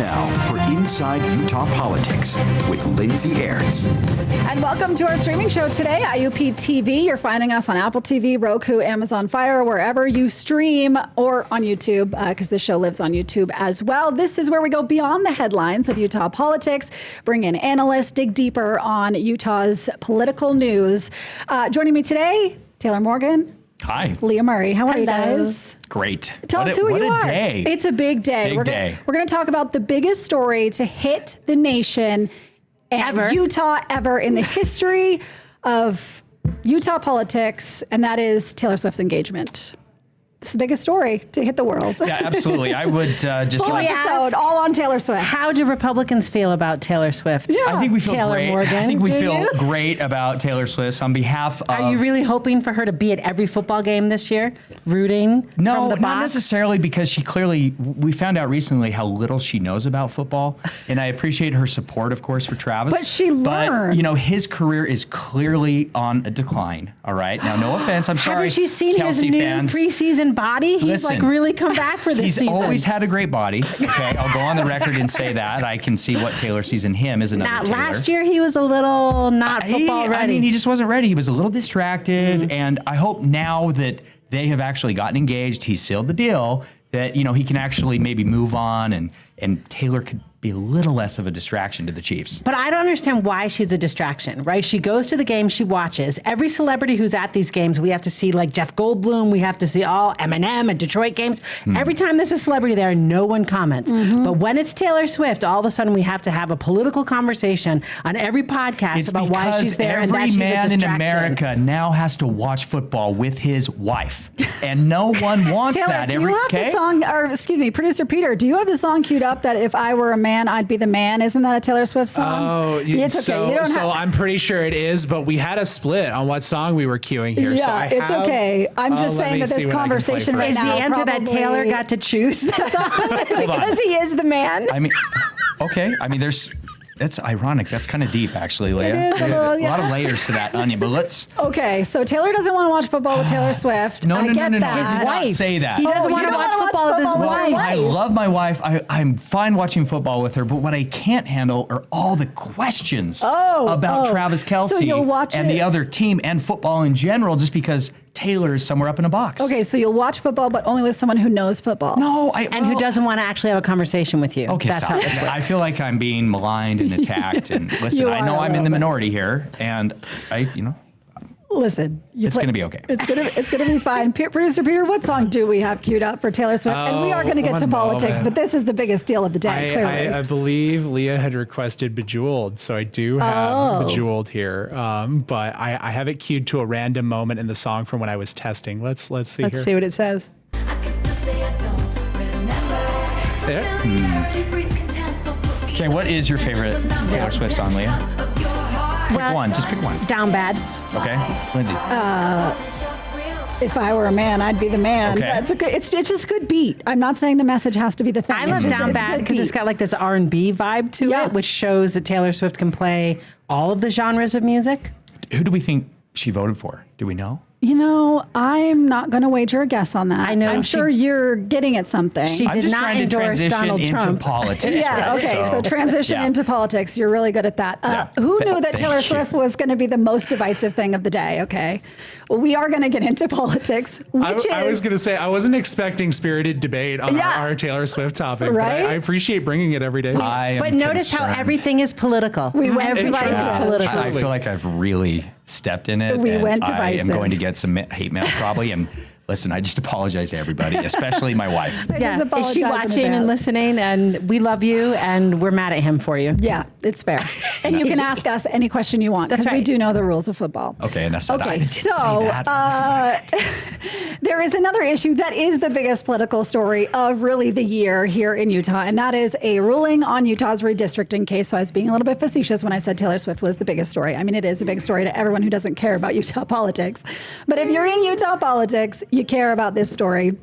now for Inside Utah Politics with Lindsay Airts. And welcome to our streaming show today, IUP TV. You're finding us on Apple TV, Roku, Amazon Fire, wherever you stream, or on YouTube, because this show lives on YouTube as well. This is where we go beyond the headlines of Utah politics, bring in analysts, dig deeper on Utah's political news. Joining me today, Taylor Morgan. Hi. Leah Murray. How are you guys? Great. Tell us who you are. What a day. It's a big day. We're going to talk about the biggest story to hit the nation and Utah ever in the history of Utah politics, and that is Taylor Swift's engagement. It's the biggest story to hit the world. Yeah, absolutely. I would just full episode all on Taylor Swift. How do Republicans feel about Taylor Swift? Yeah. I think we feel Taylor great. Morgan, I think we do feel you? great about Taylor Swift on behalf of... Are you really hoping for her to be at every football game this year, rooting from the No, box? not necessarily, because she clearly, we found out recently how little she knows about football, and I appreciate her support, of course, for Travis. But she learned. But, you know, his career is clearly on a decline, all right? Now, no offense, I'm sorry, Haven't you seen Kelsey his new fans. preseason body? He's like really come back for this season. He's always had a great body. Okay, I'll go on the record and say that. I can see what Taylor sees in him as another Taylor. Last year, he was a little not football ready. I mean, he just wasn't ready. He was a little distracted. And I hope now that they have actually gotten engaged, he sealed the deal, that, you know, he can actually maybe move on and Taylor could be a little less of a distraction to the Chiefs. But I don't understand why she's a distraction, right? She goes to the game, she watches. Every celebrity who's at these games, we have to see like Jeff Goldblum, we have to see all Eminem and Detroit games. Every time there's a celebrity there, no one comments. But when it's Taylor Swift, all of a sudden we have to have a political conversation on every podcast about why she's there and that she's a distraction. Every man in America now has to watch football with his wife, and no one wants Taylor, that. do you have the song, or excuse me, producer Peter, do you have the song queued up that if I were a man, I'd be the man? Isn't that a Taylor Swift song? Oh, it's okay. So, you don't so have... I'm pretty sure it is, but we had a split on what song we were queuing here. Yeah, so it's okay. I'm just saying that this conversation right Is now the answer that Taylor got to choose the song because he is the man? I mean, okay. I mean, that's ironic. That's kind of deep, actually, Leah. It is a little, a lot of layers to that onion, but let's... Okay, so Taylor doesn't want to watch football with Taylor Swift. No, I get that. His wife. Say that. He doesn't you want to don't watch wanna football with his wife. I love my wife. I'm fine watching football with her, but what I can't handle are all the questions about Travis Kelce So you'll watch and it. the other team and football in general, just because Taylor is somewhere up in a box. Okay, so you'll watch football, but only with someone who knows football. No, who doesn't want to actually have a conversation with you. Okay, That's stop. how this works. I feel like I'm being maligned and attacked. And listen, You I know are a I'm in the little bit. minority here, and Listen, it's going to be okay. It's gonna be fine. Producer Peter, what song do we have queued up for Taylor Swift? And we are going to get to politics, but this is the biggest deal of the day. Clearly, I believe Leah had requested Bejeweled, so I do have Bejeweled here. But I have it queued to a random moment in the song from when I was testing. Let's see here. Let's see what it says. Okay, what is your favorite Taylor Swift song, Leah? Pick one. Just pick one. Down Bad. Okay, Lindsay. if I were a man, I'd be the man. Okay. That's a good. It's just a good beat. I'm not saying the message has to be the thing. I love Down Bad because it's got like this R&B vibe to it, which shows that Taylor Swift can play all of the genres of music. Who do we think she voted for? Do we know? You know, I'm not going to wager a guess on that. I know I'm sure you're getting at something. She I'm did just not trying to endorse transition Donald into Trump. politics. Yeah, right? okay. So transition into politics. You're really good at that. Who knew that Taylor Swift was going to be the most divisive thing of the day? Okay. Well, we are going to get into politics, which I was going to say, I wasn't expecting spirited debate on our Taylor Swift topic, right? but I appreciate bringing it every day. But notice how everything is political. We went Everything is political. I feel like I've really stepped in it. We and went I am divisive. going to get some hate mail probably. And listen, I just apologize to everybody, especially my wife. Yeah. Is she watching and listening? And we love you, and we're mad at him for you. Yeah, it's fair. And you can ask us any question you want, because we do know the rules of football. Okay, enough said. Okay, there is another issue that is the biggest political story of really the year here in Utah, and that is a ruling on Utah's redistricting case. So I was being a little bit facetious when I said Taylor Swift was the biggest story. I mean, it is a big story to everyone who doesn't care about Utah politics. But if you're in Utah politics, you care about this story.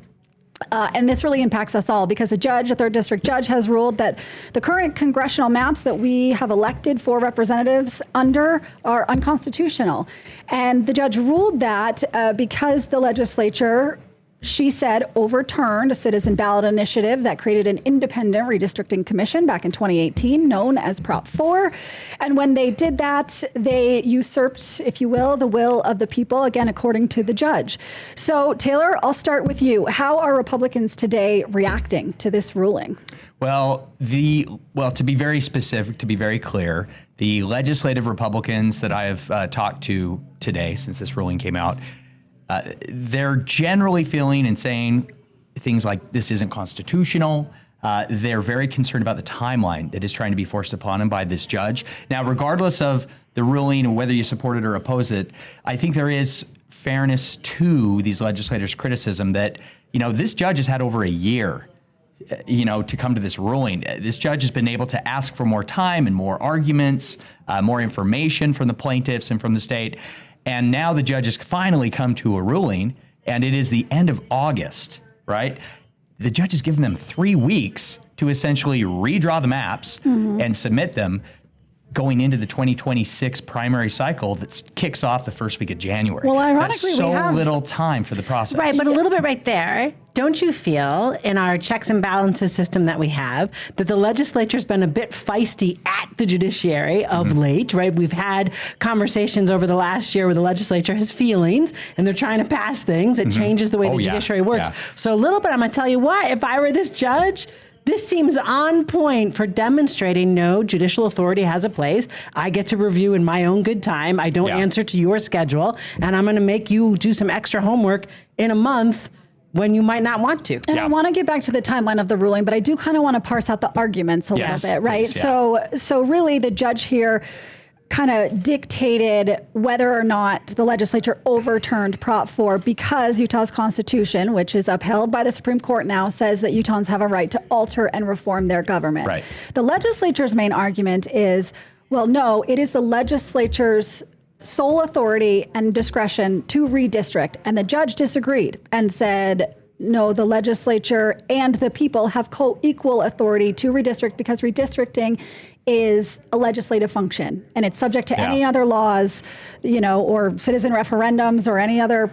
And this really impacts us all because a third district judge has ruled that the current congressional maps that we have elected for representatives under are unconstitutional. And the judge ruled that because the legislature she said, overturned a citizen ballot initiative that created an independent redistricting commission back in 2018, known as Prop 4. And when they did that, they usurped, if you will of the people, again, according to the judge. So, Taylor, I'll start with you. How are Republicans today reacting to this ruling? Well, to be very specific, to be very clear, the legislative Republicans that I have talked to today since this ruling came out, they're generally feeling and saying things like this isn't constitutional. They're very concerned about the timeline that is trying to be forced upon them by this judge. Now, regardless of the ruling and whether you support it or oppose it, I think there is fairness to these legislators' criticism that, this judge has had over a year to come to this ruling. This judge has been able to ask for more time and more arguments, more information from the plaintiffs and from the state. And now the judge has finally come to a ruling, and it is the end of August, right? The judge has given them 3 weeks to essentially redraw the maps and submit them going into the 2026 primary cycle that kicks off the first week of January. Well, ironically, that's so we have little time for the process. Right, but a little bit right there. Don't you feel in our checks and balances system that we have that the legislature's been a bit feisty at the judiciary of late, right? We've had conversations over the last year where the legislature has feelings and they're trying to pass things. It changes the way the judiciary works. Yeah. So a little bit, I'm going to tell you what, if I were this judge, this seems on point for demonstrating no, judicial authority has a place. I get to review in my own good time. I don't answer to your schedule, and I'm going to make you do some extra homework in a month when you might not want to. And I want to get back to the timeline of the ruling, but I do kind of want to parse out the arguments a little bit, right? Please, yeah. So really the judge here kind of dictated whether or not the legislature overturned Prop 4 because Utah's Constitution, which is upheld by the Supreme Court now, says that Utahns have a right to alter and reform their government. Right. The legislature's main argument is, well, no, it is the legislature's sole authority and discretion to redistrict. And the judge disagreed and said, no, the legislature and the people have co-equal authority to redistrict because redistricting is a legislative function and it's subject to any other laws, or citizen referendums or any other,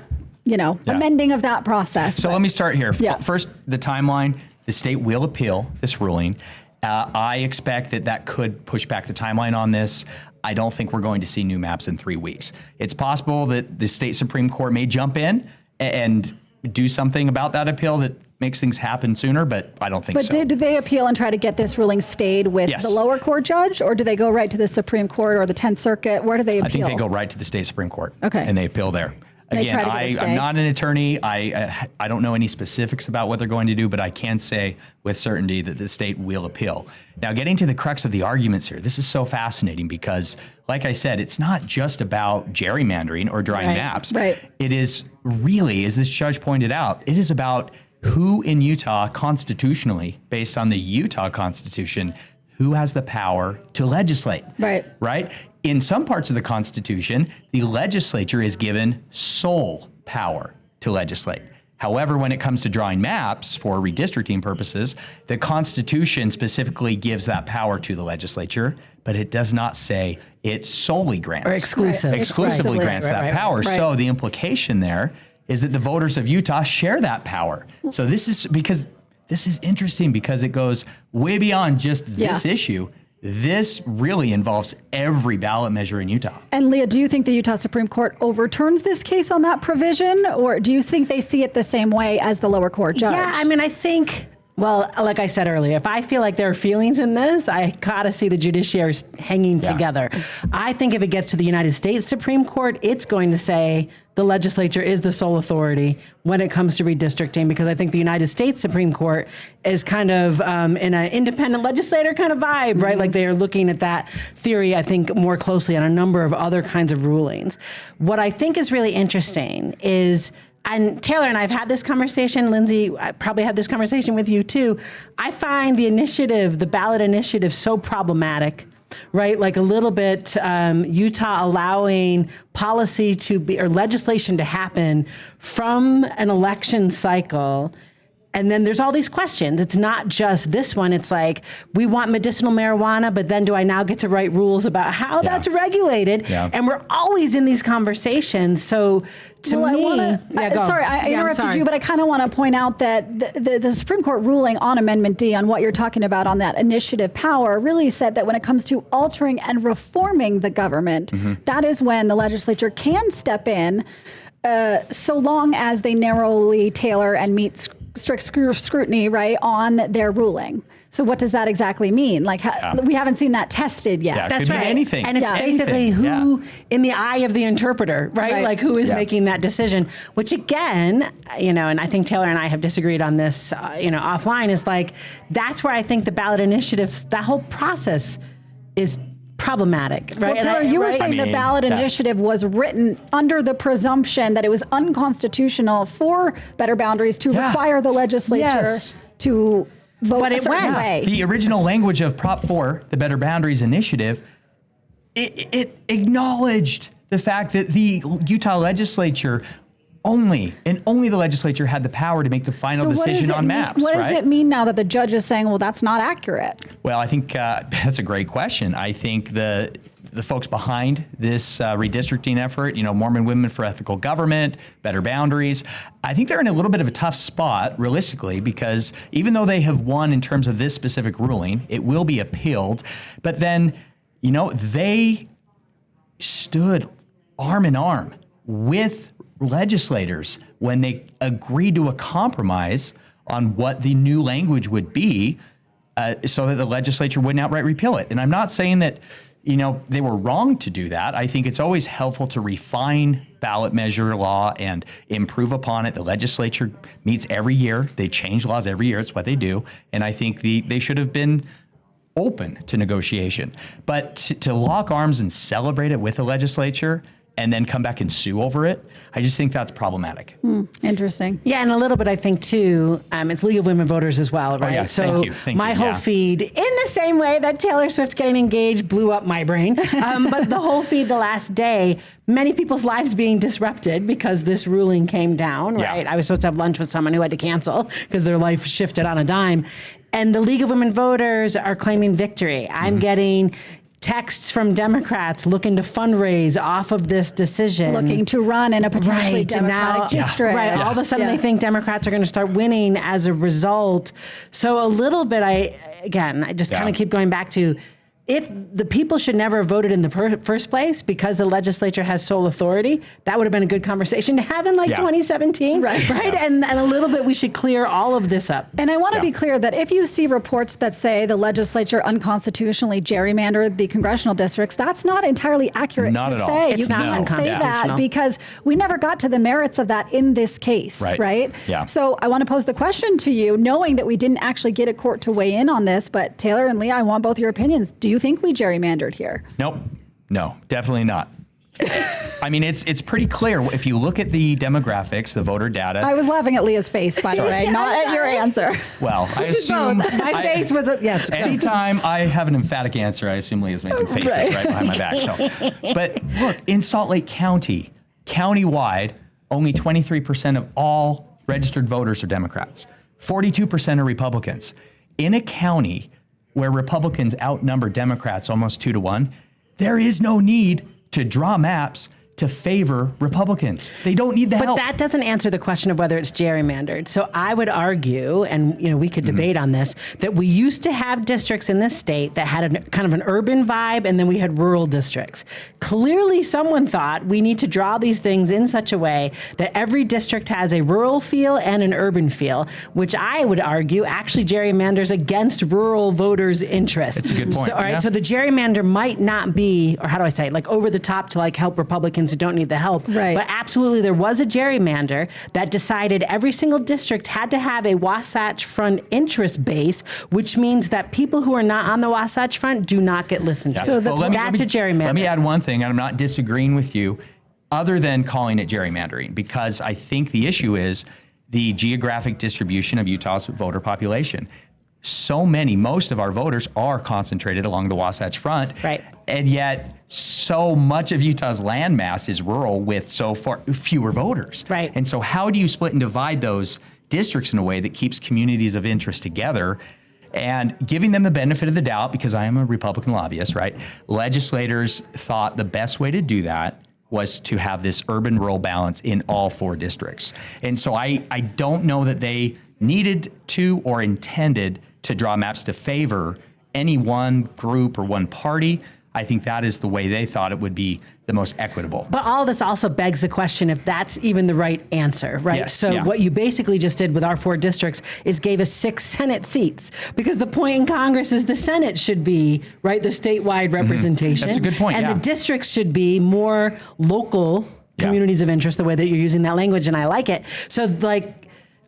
amending of that process. So let me start here. Yeah. First, the timeline. The state will appeal this ruling. I expect that could push back the timeline on this. I don't think we're going to see new maps in 3 weeks. It's possible that the state Supreme Court may jump in and do something about that appeal that makes things happen sooner, but I don't think so. But did they appeal and try to get this ruling stayed with the lower court judge, or do they go right to the Supreme Court or the 10th Circuit? Where do they appeal? I think they go right to the state Supreme Court. Okay. And they appeal there. Again, I'm not an attorney. I don't know any specifics about what they're going to do, but I can say with certainty that the state will appeal. Now, getting to the crux of the arguments here, this is so fascinating because, like I said, it's not just about gerrymandering or drawing maps. Right. It is really, as this judge pointed out, it is about who in Utah constitutionally, based on the Utah Constitution, who has the power to legislate. Right? In some parts of the Constitution, the legislature is given sole power to legislate. However, when it comes to drawing maps for redistricting purposes, the Constitution specifically gives that power to the legislature, but it does not say it solely grants. Or exclusively grants that power. Right. So the implication there is that the voters of Utah share that power. So this is interesting because it goes way beyond just this issue. This really involves every ballot measure in Utah. And Leah, do you think the Utah Supreme Court overturns this case on that provision, or do you think they see it the same way as the lower court judge? Yeah, I mean, I think, well, like I said earlier, if I feel like there are feelings in this, I gotta see the judiciary hanging together. I think if it gets to the United States Supreme Court, it's going to say the legislature is the sole authority when it comes to redistricting, because I think the United States Supreme Court is kind of in an independent legislator kind of vibe, right? Like they are looking at that theory, I think, more closely on a number of other kinds of rulings. What I think is really interesting is, and Taylor and I have had this conversation, Lindsay, I probably had this conversation with you too. I find the initiative, the ballot initiative, so problematic, right? Like a little bit Utah allowing policy to be, or legislation to happen from an election cycle And then there's all these questions. It's not just this one. It's like, we want medicinal marijuana, but then do I now get to write rules about how that's regulated? Yeah. And we're always in these conversations. So to me, I interrupted you, but I kind of want to point out that the Supreme Court ruling on Amendment D on what you're talking about on that initiative power really said that when it comes to altering and reforming the government, that is when the legislature can step in so long as they narrowly tailor and meet strict scrutiny, right, on their ruling. So what does that exactly mean? Like, we haven't seen that tested yet. Yeah, That's could right. Be anything. And it's basically who, in the eye of the interpreter, right? Like, who is making that decision? Which, again, and I think Taylor and I have disagreed on this, offline, is like, that's where I think the ballot initiative, that whole process is problematic, right? Well, Taylor, you were saying the ballot initiative was written under the presumption that it was unconstitutional for Better Boundaries to require the legislature to vote a certain way. The original language of Prop 4, the Better Boundaries Initiative, it acknowledged the fact that the Utah legislature only the legislature had the power to make the final decision on maps. What does it mean now that the judge is saying, well, that's not accurate? Well, I think that's a great question. I think the folks behind this redistricting effort, Mormon Women for Ethical Government, Better Boundaries, I think they're in a little bit of a tough spot, realistically, because even though they have won in terms of this specific ruling, it will be appealed. But then, they stood arm in arm with legislators when they agreed to a compromise on what the new language would be so that the legislature wouldn't outright repeal it. And I'm not saying that, they were wrong to do that. I think it's always helpful to refine ballot measure law and improve upon it. The legislature meets every year. They change laws every year. It's what they do. And I think they should have been open to negotiation. But to lock arms and celebrate it with the legislature and then come back and sue over it, I just think that's problematic. Interesting. Yeah, and a little bit, I think, too, it's League of Women Voters as well, right? Oh, yeah. So Thank my you. whole feed, in the same way that Taylor Swift getting engaged blew up my brain, but the whole feed the last day, many people's lives being disrupted because this ruling came down, right? I was supposed to have lunch with someone who had to cancel because their life shifted on a dime. And the League of Women Voters are claiming victory. I'm getting texts from Democrats looking to fundraise off of this decision. Looking to run in a potentially Democratic district. Right. All of a sudden they think Democrats are going to start winning as a result. So a little bit, I just kind of keep going back to, if the people should never have voted in the first place because the legislature has sole authority, that would have been a good conversation to have in 2017. Right. Yeah. And a little bit, we should clear all of this up. And I want to be clear that if you see reports that say the legislature unconstitutionally gerrymandered the congressional districts, that's not entirely accurate not to at all. say. It's you not can't say that because we never got to the merits of that in this case, right? Yeah. So I want to pose the question to you, knowing that we didn't actually get a court to weigh in on this, but Taylor and Leah, I want both your opinions. Do you think we gerrymandered here? Nope. No, definitely not. I mean, it's pretty clear. If you look at the demographics, the voter data. I was laughing at Leah's face, by the way, not at your answer. Well, I assume. My face was, anytime I have an emphatic answer, I assume Leah's making faces right behind my back. So, but look, in Salt Lake County, countywide, only 23% of all registered voters are Democrats. 42% are Republicans. In a county where Republicans outnumber Democrats almost 2-1, there is no need to draw maps to favor Republicans. They don't need the help. But that doesn't answer the question of whether it's gerrymandered. So I would argue, and we could debate on this, that we used to have districts in this state that had a kind of an urban vibe, and then we had rural districts. Clearly, someone thought we need to draw these things in such a way that every district has a rural feel and an urban feel, which I would argue actually gerrymanders against rural voters' interests. It's a good point. So, all right, so the gerrymander might not be, or how do I say it, over the top to help Republicans who don't need the help. Right. But absolutely, there was a gerrymander that decided every single district had to have a Wasatch Front interest base, which means that people who are not on the Wasatch Front do not get listened to. So that's a gerrymander. Let me add one thing, and I'm not disagreeing with you, other than calling it gerrymandering, because I think the issue is the geographic distribution of Utah's voter population. Most of our voters are concentrated along the Wasatch Front. Right. And yet so much of Utah's landmass is rural with so far fewer voters. Right. And so how do you split and divide those districts in a way that keeps communities of interest together and giving them the benefit of the doubt, because I am a Republican lobbyist, right? Legislators thought the best way to do that was to have this urban-rural balance in all 4 districts. And so I don't know that they needed to or intended to draw maps to favor any one group or one party. I think that is the way they thought it would be the most equitable. But all this also begs the question if that's even the right answer, right? Yes, So what you basically just did with our 4 districts is gave us 6 Senate seats, because the point in Congress is the Senate should be, right, the statewide representation. That's a good point, And yeah. the districts should be more local communities of interest, the way that you're using that language, and I like it. So like,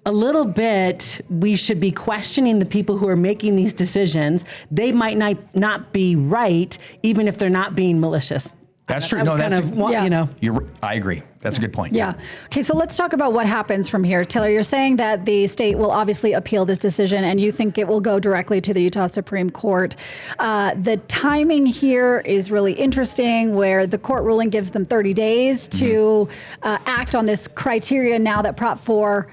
a little bit, we should be questioning the people who are making these decisions. They might not be right, even if they're not being malicious. That's true. That was No, kind that's of, you know. I agree. That's a good point. Yeah. Okay, so let's talk about what happens from here. Taylor, you're saying that the state will obviously appeal this decision, and you think it will go directly to the Utah Supreme Court. The timing here is really interesting, where the court ruling gives them 30 days to act on this criteria now that Prop 4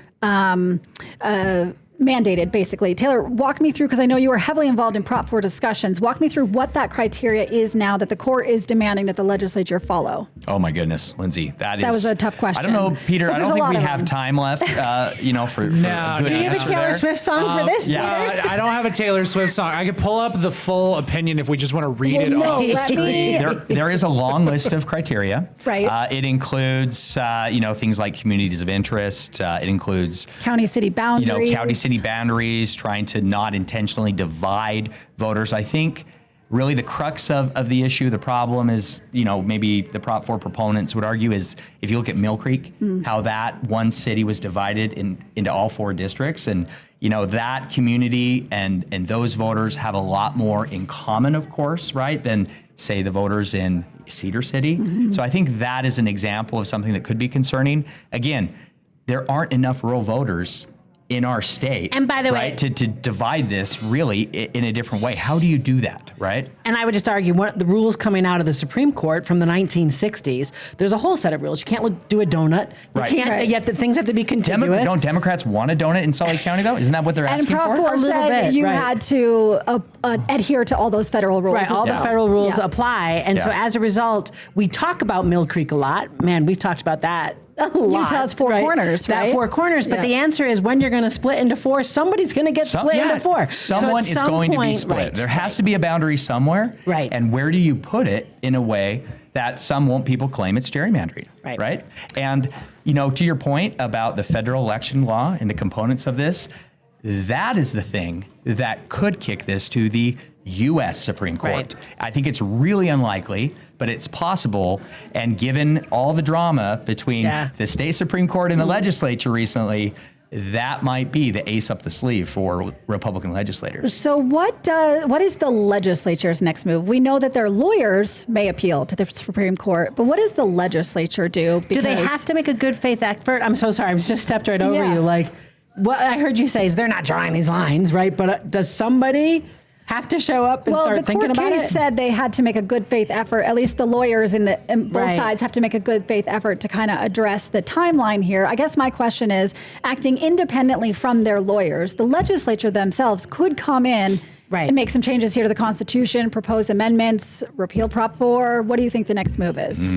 mandated, basically. Taylor, walk me through, because I know you were heavily involved in Prop 4 discussions. Walk me through what that criteria is now that the court is demanding that the legislature follow. Oh my goodness, Lindsay, that was a tough question. I don't know, Peter. I 'Cause don't there's a think we lot of have them. time left. For No, a good Do you have a answer Taylor there. Swift song for this? yeah. Peter? I don't have a Taylor Swift song. I could pull up the full opinion if we just want to read it no, off the let me- screen. There is a long list of criteria. Right. It includes, things like communities of interest. It includes, County city boundaries. county-city boundaries, trying to not intentionally divide voters. I think really the crux of the issue, the problem is, maybe the Prop 4 proponents would argue is, if you look at Mill Creek, how that one city was divided into all 4 districts. And, that community and those voters have a lot more in common, of course, right, than, say, the voters in Cedar City. So I think that is an example of something that could be concerning. Again, there aren't enough rural voters in our state, And by the way- right, to divide this really in a different way. How do you do that, right? And I would just argue the rules coming out of the Supreme Court from the 1960s, there's a whole set of rules. You can't do a donut. You Right. can't, Right. yet the things have to be contiguous. Don't Democrats want a donut in Salt Lake County, though? Isn't that what they're And asking Prop for? 4 A little said bit, you right. had to adhere to all those federal rules. Right, all as the well. federal rules Yeah. apply. And so Yeah. as a result, we talk about Mill Creek a lot. Man, we've talked about that a lot. Utah's Four Corners, That right? 4 corners. But Yeah. the answer is, when you're going to split into 4, somebody's going to get split into 4. So Someone at is some going to be point- split. right, There has to be a boundary somewhere. Right. And where do you put it in a way that some won't people claim it's gerrymandering? Right. And, to your point about the federal election law and the components of this, that is the thing that could kick this to the U.S. Supreme Court. Right. I think it's really unlikely, but it's possible. And given all the drama between the state Supreme Court and the legislature recently, that might be the ace up the sleeve for Republican legislators. So what is the legislature's next move? We know that their lawyers may appeal to the Supreme Court, but what does the legislature do? Do they Because- have to make a good faith effort? I'm so sorry. I just stepped right over Yeah. you. Like, what I heard you say is they're not drawing these lines, right? But does somebody have to show up and start thinking the about court case it? said they had to make a good faith effort. At least the lawyers in both Right. sides have to make a good faith effort to kind of address the timeline here. I guess my question is, acting independently from their lawyers, the legislature themselves could come in Right. and make some changes here to the Constitution, propose amendments, repeal Prop 4. What do you think the next move is?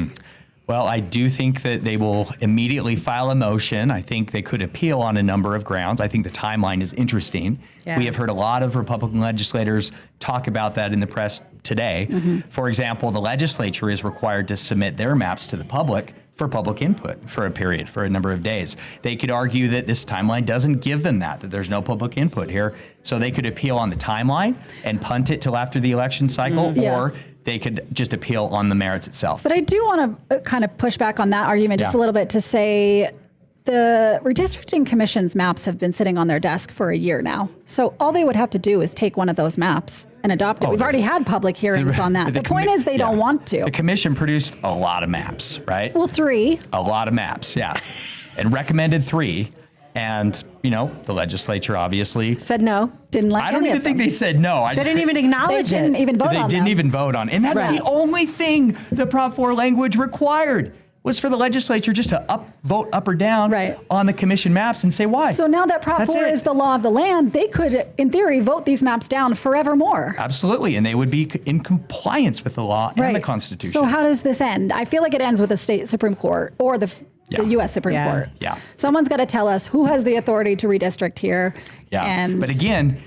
Well, I do think that they will immediately file a motion. I think they could appeal on a number of grounds. I think the timeline is interesting. Yeah. We have heard a lot of Republican legislators talk about that in the press today. For example, the legislature is required to submit their maps to the public for public input for a number of days. They could argue that this timeline doesn't give them that there's no public input here. So they could appeal on the timeline and punt it till after the election cycle, Yeah. or they could just appeal on the merits itself. But I do want to kind of push back on that argument just Yeah. a little bit to say the redistricting commission's maps have been sitting on their desk for a year now. So all they would have to do is take one of those maps and adopt it. We've already had public hearings on that. The point is they don't want to. The commission produced a lot of maps, right? Well, 3. A lot of maps, yeah. And recommended 3. And, the legislature obviously. Said no. Didn't like I don't any even of think them. they said no. They didn't even acknowledge They didn't it. even vote They on didn't them. even vote on it. And that's Right. the only thing the Prop 4 language required was for the legislature just to vote up or down Right. on the commission maps and say why. So now that Prop That's 4 it. is the law of the land, they could, in theory, vote these maps down forevermore. Absolutely, and they would be in compliance with the law and the Constitution. So how does this end? I feel like it ends with the state Supreme Court or the U.S. Supreme Yeah. Court. Yeah. Someone's got to tell us who has the authority to redistrict here. Yeah. And But again,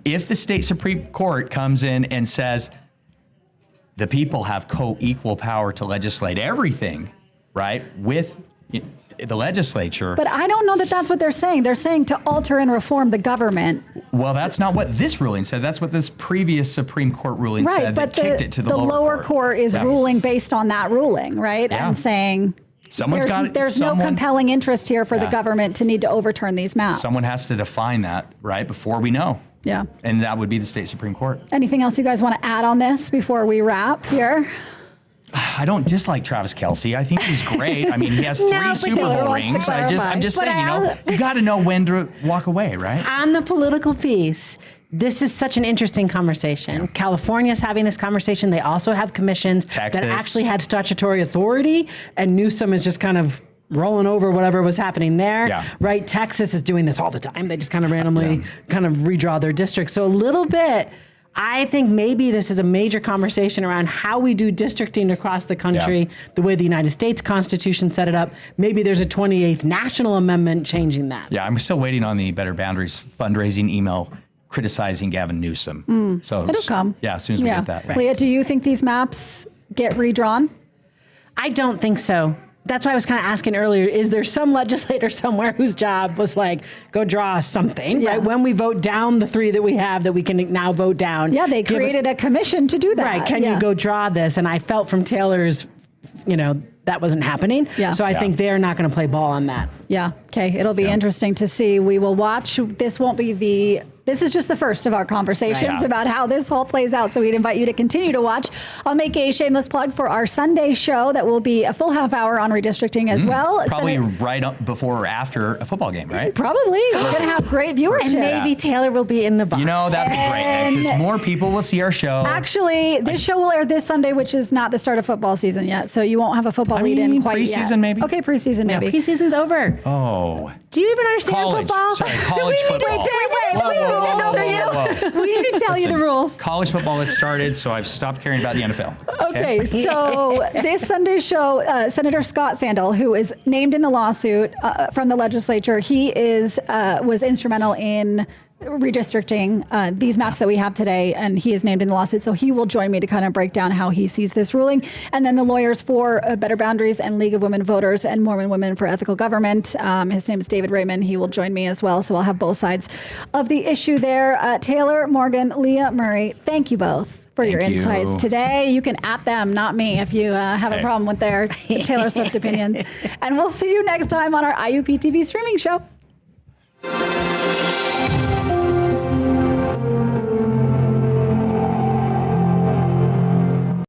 if the state Supreme Court comes in and says the people have co-equal power to legislate everything, right, with the legislature. But I don't know that that's what they're saying. They're saying to alter and reform the government. Well, that's not what this ruling said. That's what this previous Supreme Court ruling Right, said but that kicked it to the lower court is Yeah. ruling based on that ruling, right? Yeah. And saying there's no compelling interest here for the Yeah. government to need to overturn these maps. Someone has to define that, right, before we know. Yeah. And that would be the state Supreme Court. Anything else you guys want to add on this before we wrap here? I don't dislike Travis Kelce. I think he's great. I mean, he has 3 but Super Taylor Bowl wants to rings. clarify. I'm just But saying, you got to know when to walk away, right? On the political piece, this is such an interesting conversation. California's having this conversation. They also have commissions Texas. that actually had statutory authority, and Newsom is just kind of rolling over whatever was happening there, Yeah. right? Texas is doing this all the time. They just kind of randomly kind of redraw their districts. So a little bit, I think maybe this is a major conversation around how we do districting across the country, the way the United States Constitution set it up. Maybe there's a 28th national amendment changing that. Yeah, I'm still waiting on the Better Boundaries fundraising email criticizing Gavin Newsom. So It'll come. Yeah, as soon as we get that. Leah, do you think these maps get redrawn? I don't think so. That's why I was kind of asking earlier, is there some legislator somewhere whose job was like, go draw us something, Yeah. right? When we vote down the 3 that we have that we can now vote down. Yeah, they give us- created a commission to do that. Right, can you go draw this? And I felt from Taylor's, that wasn't happening. Yeah. So I think they're not going to play ball on that. Yeah. Okay. It'll be interesting to see. We will watch. This won't be this is just the first of our conversations Right. about how this all plays out. So we'd invite you to continue to watch. I'll make a shameless plug for our Sunday show that will be a full half hour on redistricting as well. Probably right up before or after a football game, right? Probably. We're going to have great viewership. And maybe Taylor will be in the box. That'd be great because more people will see our show. Actually, this show will air this Sunday, which is not the start of football season yet. So you won't have a football lead in quite yet. preseason maybe? Okay, preseason maybe. Preseason's over. Oh. Do you even understand College. football? Sorry, Do college we need to football. say, wait, Whoa, we whoa, need whoa, to whoa, tell you. whoa, whoa. We need to tell you the Listen, rules. College football has started, so I've stopped caring about the NFL. Okay, so this Sunday show, Senator Scott Sandel, who is named in the lawsuit from the legislature, he was instrumental in redistricting these maps that we have today, and he is named in the lawsuit. So he will join me to kind of break down how he sees this ruling. And then the lawyers for Better Boundaries and League of Women Voters and Mormon Women for Ethical Government. His name is David Raymond. He will join me as well. So I'll have both sides of the issue there. Taylor, Morgan, Leah, Murray, thank you both for your Thank you. insights today. You can at them, not me, if you have a Okay. problem with their Taylor Swift opinions. And we'll see you next time on our IUP TV streaming show.